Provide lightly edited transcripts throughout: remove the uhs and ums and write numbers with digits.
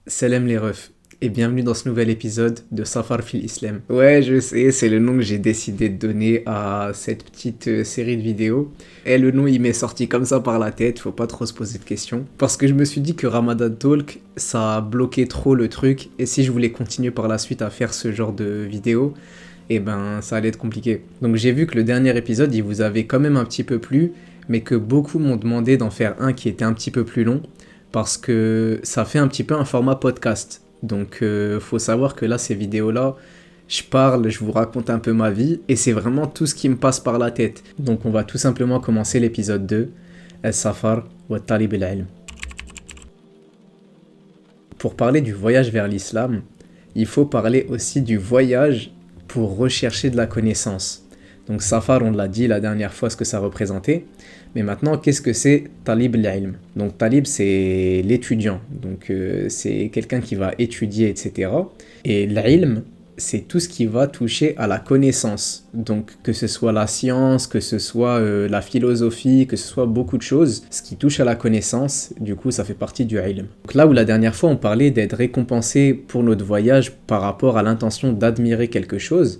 Salam les refs et bienvenue dans ce nouvel épisode de Safar fil Islam. Ouais, je sais, c'est le nom que j'ai décidé de donner à cette petite série de vidéos. Et le nom il m'est sorti comme ça par la tête, faut pas trop se poser de questions. Parce que je me suis dit que Ramadan Talk, ça a bloqué trop le truc et si je voulais continuer par la suite à faire ce genre de vidéos, eh ben ça allait être compliqué. Donc j'ai vu que le dernier épisode il vous avait quand même un petit peu plu, mais que beaucoup m'ont demandé d'en faire un qui était un petit peu plus long. Parce que ça fait un petit peu un format podcast. Donc faut savoir que là, ces vidéos-là, je parle, je vous raconte un peu ma vie, et c'est vraiment tout ce qui me passe par la tête. Donc on va tout simplement commencer l'épisode 2, Al-Safar wa Talib al-Ilm. Pour parler du voyage vers l'islam, il faut parler aussi du voyage pour rechercher de la connaissance. Donc Safar, on l'a dit la dernière fois ce que ça représentait. Mais maintenant, qu'est-ce que c'est Talib al-Ilm? Donc Talib, c'est l'étudiant. Donc c'est quelqu'un qui va étudier, etc. Et l'ilm, c'est tout ce qui va toucher à la connaissance. Donc que ce soit la science, que ce soit la philosophie, que ce soit beaucoup de choses. Ce qui touche à la connaissance, du coup, ça fait partie du ilm. Donc là où la dernière fois, on parlait d'être récompensé pour notre voyage par rapport à l'intention d'admirer quelque chose,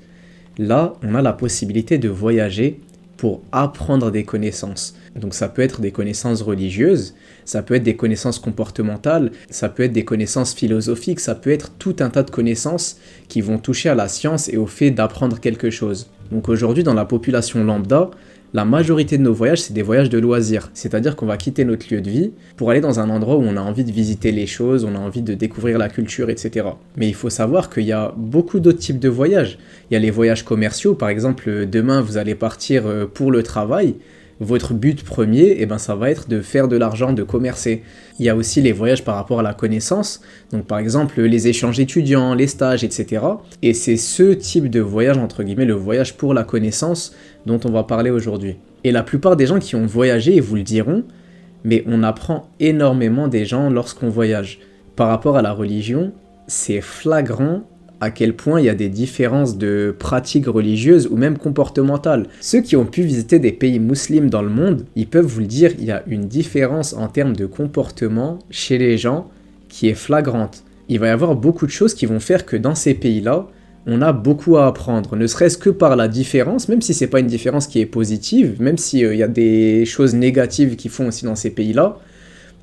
là, on a la possibilité de voyager pour apprendre des connaissances. Donc ça peut être des connaissances religieuses, ça peut être des connaissances comportementales, ça peut être des connaissances philosophiques, ça peut être tout un tas de connaissances qui vont toucher à la science et au fait d'apprendre quelque chose. Donc aujourd'hui, dans la population lambda, la majorité de nos voyages, c'est des voyages de loisirs. C'est-à-dire qu'on va quitter notre lieu de vie pour aller dans un endroit où on a envie de visiter les choses, on a envie de découvrir la culture, etc. Mais il faut savoir qu'il y a beaucoup d'autres types de voyages. Il y a les voyages commerciaux, par exemple, demain vous allez partir pour le travail. Votre but premier, ça va être de faire de l'argent, de commercer. Il y a aussi les voyages par rapport à la connaissance, donc par exemple les échanges étudiants, les stages, etc. Et c'est ce type de voyage, entre guillemets, le voyage pour la connaissance, dont on va parler aujourd'hui. Et la plupart des gens qui ont voyagé, ils vous le diront, mais on apprend énormément des gens lorsqu'on voyage. Par rapport à la religion, c'est flagrant à quel point il y a des différences de pratiques religieuses ou même comportementales. Ceux qui ont pu visiter des pays musulmans dans le monde, ils peuvent vous le dire, il y a une différence en termes de comportement chez les gens qui est flagrante. Il va y avoir beaucoup de choses qui vont faire que dans ces pays-là, on a beaucoup à apprendre, ne serait-ce que par la différence, même si c'est pas une différence qui est positive, même s'il y a des choses négatives qui font aussi dans ces pays-là,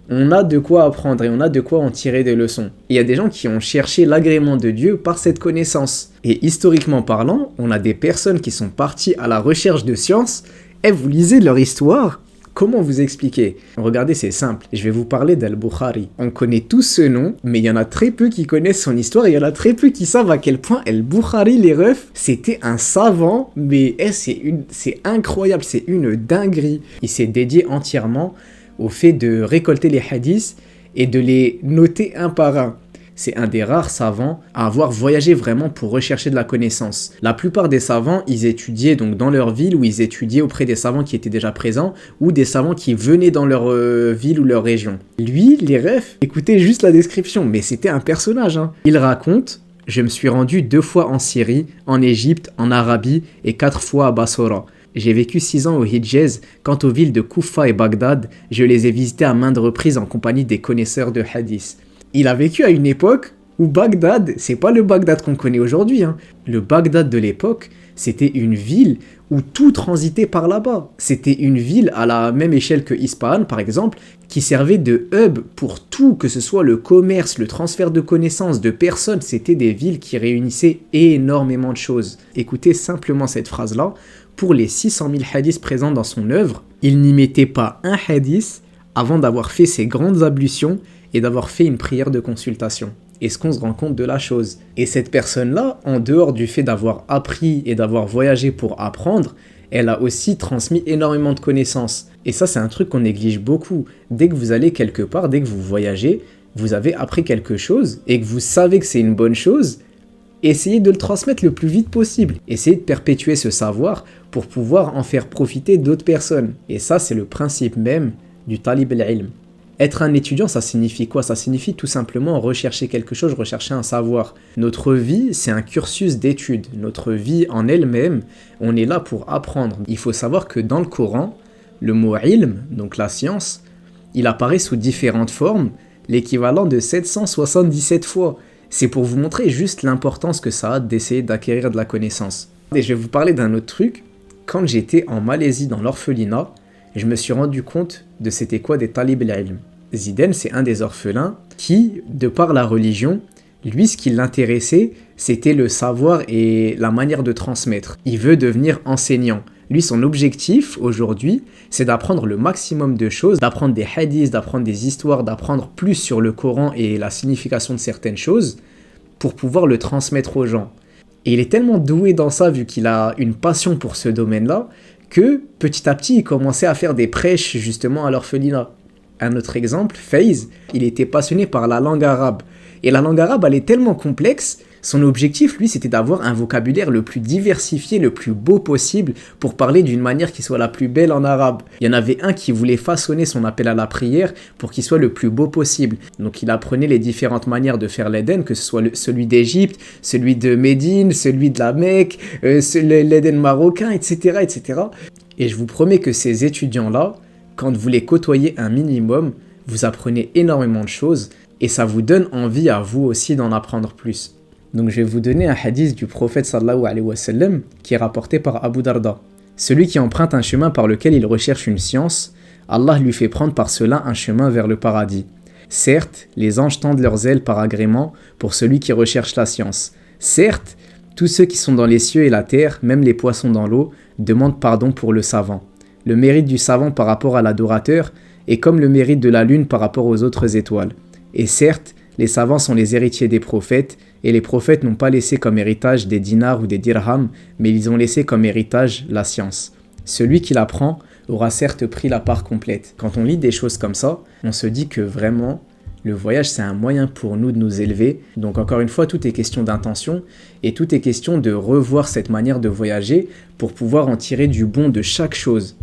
on a de quoi apprendre et on a de quoi en tirer des leçons. Il y a des gens qui ont cherché l'agrément de Dieu par cette connaissance. Et historiquement parlant, on a des personnes qui sont parties à la recherche de science et vous lisez leur histoire. Comment vous expliquer? Regardez, c'est simple. Je vais vous parler d'Al-Bukhari. On connaît tous ce nom, mais il y en a très peu qui connaissent son histoire et il y en a très peu qui savent à quel point Al-Bukhari, les refs, c'était un savant, mais c'est incroyable, c'est une dinguerie. Il s'est dédié entièrement au fait de récolter les hadiths et de les noter un par un. C'est un des rares savants à avoir voyagé vraiment pour rechercher de la connaissance. La plupart des savants, ils étudiaient donc dans leur ville ou ils étudiaient auprès des savants qui étaient déjà présents ou des savants qui venaient dans leur ville ou leur région. Lui, les refs, écoutez juste la description, mais c'était un personnage. Il raconte: je me suis rendu 2 fois en Syrie, en Égypte, en Arabie et 4 fois à Bassora. J'ai vécu 6 ans au Hidjaz. Quant aux villes de Koufa et Bagdad, je les ai visitées à maintes reprises en compagnie des connaisseurs de hadith. Il a vécu à une époque où Bagdad, c'est pas le Bagdad qu'on connaît aujourd'hui. Le Bagdad de l'époque, c'était une ville où tout transitait par là-bas. C'était une ville à la même échelle que Ispahan, par exemple, qui servait de hub pour tout, que ce soit le commerce, le transfert de connaissances, de personnes. C'était des villes qui réunissaient énormément de choses. Écoutez simplement cette phrase-là. Pour les 600 000 hadiths présents dans son œuvre, il n'y mettait pas un hadith avant d'avoir fait ses grandes ablutions et d'avoir fait une prière de consultation. Est-ce qu'on se rend compte de la chose? Et cette personne-là, en dehors du fait d'avoir appris et d'avoir voyagé pour apprendre, elle a aussi transmis énormément de connaissances. Et ça, c'est un truc qu'on néglige beaucoup. Dès que vous allez quelque part, dès que vous voyagez, vous avez appris quelque chose et que vous savez que c'est une bonne chose, essayez de le transmettre le plus vite possible. Essayez de perpétuer ce savoir pour pouvoir en faire profiter d'autres personnes. Et ça, c'est le principe même du talib al-ilm. Être un étudiant, ça signifie quoi? Ça signifie tout simplement rechercher quelque chose, rechercher un savoir. Notre vie, c'est un cursus d'études. Notre vie en elle-même, on est là pour apprendre. Il faut savoir que dans le Coran, le mot ilm, donc la science, il apparaît sous différentes formes, l'équivalent de 777 fois. C'est pour vous montrer juste l'importance que ça a d'essayer d'acquérir de la connaissance. Et je vais vous parler d'un autre truc. Quand j'étais en Malaisie dans l'orphelinat, je me suis rendu compte de c'était quoi des talib al-ilm. Ziden, c'est un des orphelins qui, de par la religion, lui, ce qui l'intéressait, c'était le savoir et la manière de transmettre. Il veut devenir enseignant. Lui, son objectif aujourd'hui, c'est d'apprendre le maximum de choses, d'apprendre des hadiths, d'apprendre des histoires, d'apprendre plus sur le Coran et la signification de certaines choses pour pouvoir le transmettre aux gens. Et il est tellement doué dans ça, vu qu'il a une passion pour ce domaine-là, que petit à petit, il commençait à faire des prêches justement à l'orphelinat. Un autre exemple, Faiz, il était passionné par la langue arabe. Et la langue arabe, elle est tellement complexe, son objectif, lui, c'était d'avoir un vocabulaire le plus diversifié, le plus beau possible, pour parler d'une manière qui soit la plus belle en arabe. Il y en avait un qui voulait façonner son appel à la prière pour qu'il soit le plus beau possible. Donc il apprenait les différentes manières de faire l'Éden, que ce soit celui d'Égypte, celui de Médine, celui de la Mecque, l'Éden marocain, etc., etc. Et je vous promets que ces étudiants-là, quand vous les côtoyez un minimum, vous apprenez énormément de choses et ça vous donne envie à vous aussi d'en apprendre plus. Donc je vais vous donner un hadith du prophète sallallahu alayhi wa sallam qui est rapporté par Abu Darda. Celui qui emprunte un chemin par lequel il recherche une science, Allah lui fait prendre par cela un chemin vers le paradis. Certes, les anges tendent leurs ailes par agrément pour celui qui recherche la science. Certes, tous ceux qui sont dans les cieux et la terre, même les poissons dans l'eau, demandent pardon pour le savant. Le mérite du savant par rapport à l'adorateur est comme le mérite de la lune par rapport aux autres étoiles. Et certes, les savants sont les héritiers des prophètes, et les prophètes n'ont pas laissé comme héritage des dinars ou des dirhams, mais ils ont laissé comme héritage la science. Celui qui l'apprend aura certes pris la part complète. Quand on lit des choses comme ça, on se dit que vraiment, le voyage c'est un moyen pour nous de nous élever. Donc encore une fois, tout est question d'intention, et tout est question de revoir cette manière de voyager pour pouvoir en tirer du bon de chaque chose.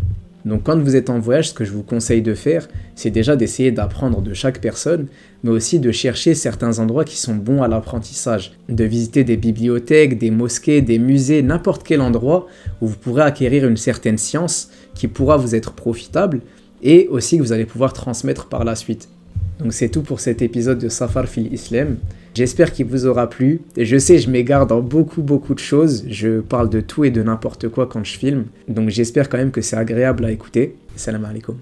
Donc quand vous êtes en voyage, ce que je vous conseille de faire, c'est déjà d'essayer d'apprendre de chaque personne, mais aussi de chercher certains endroits qui sont bons à l'apprentissage, de visiter des bibliothèques, des mosquées, des musées, n'importe quel endroit où vous pourrez acquérir une certaine science qui pourra vous être profitable et aussi que vous allez pouvoir transmettre par la suite. Donc c'est tout pour cet épisode de Safar fil Islam. J'espère qu'il vous aura plu. Je sais, je m'égare dans beaucoup de choses. Je parle de tout et de n'importe quoi quand je filme. Donc j'espère quand même que c'est agréable à écouter. Salam alaikum.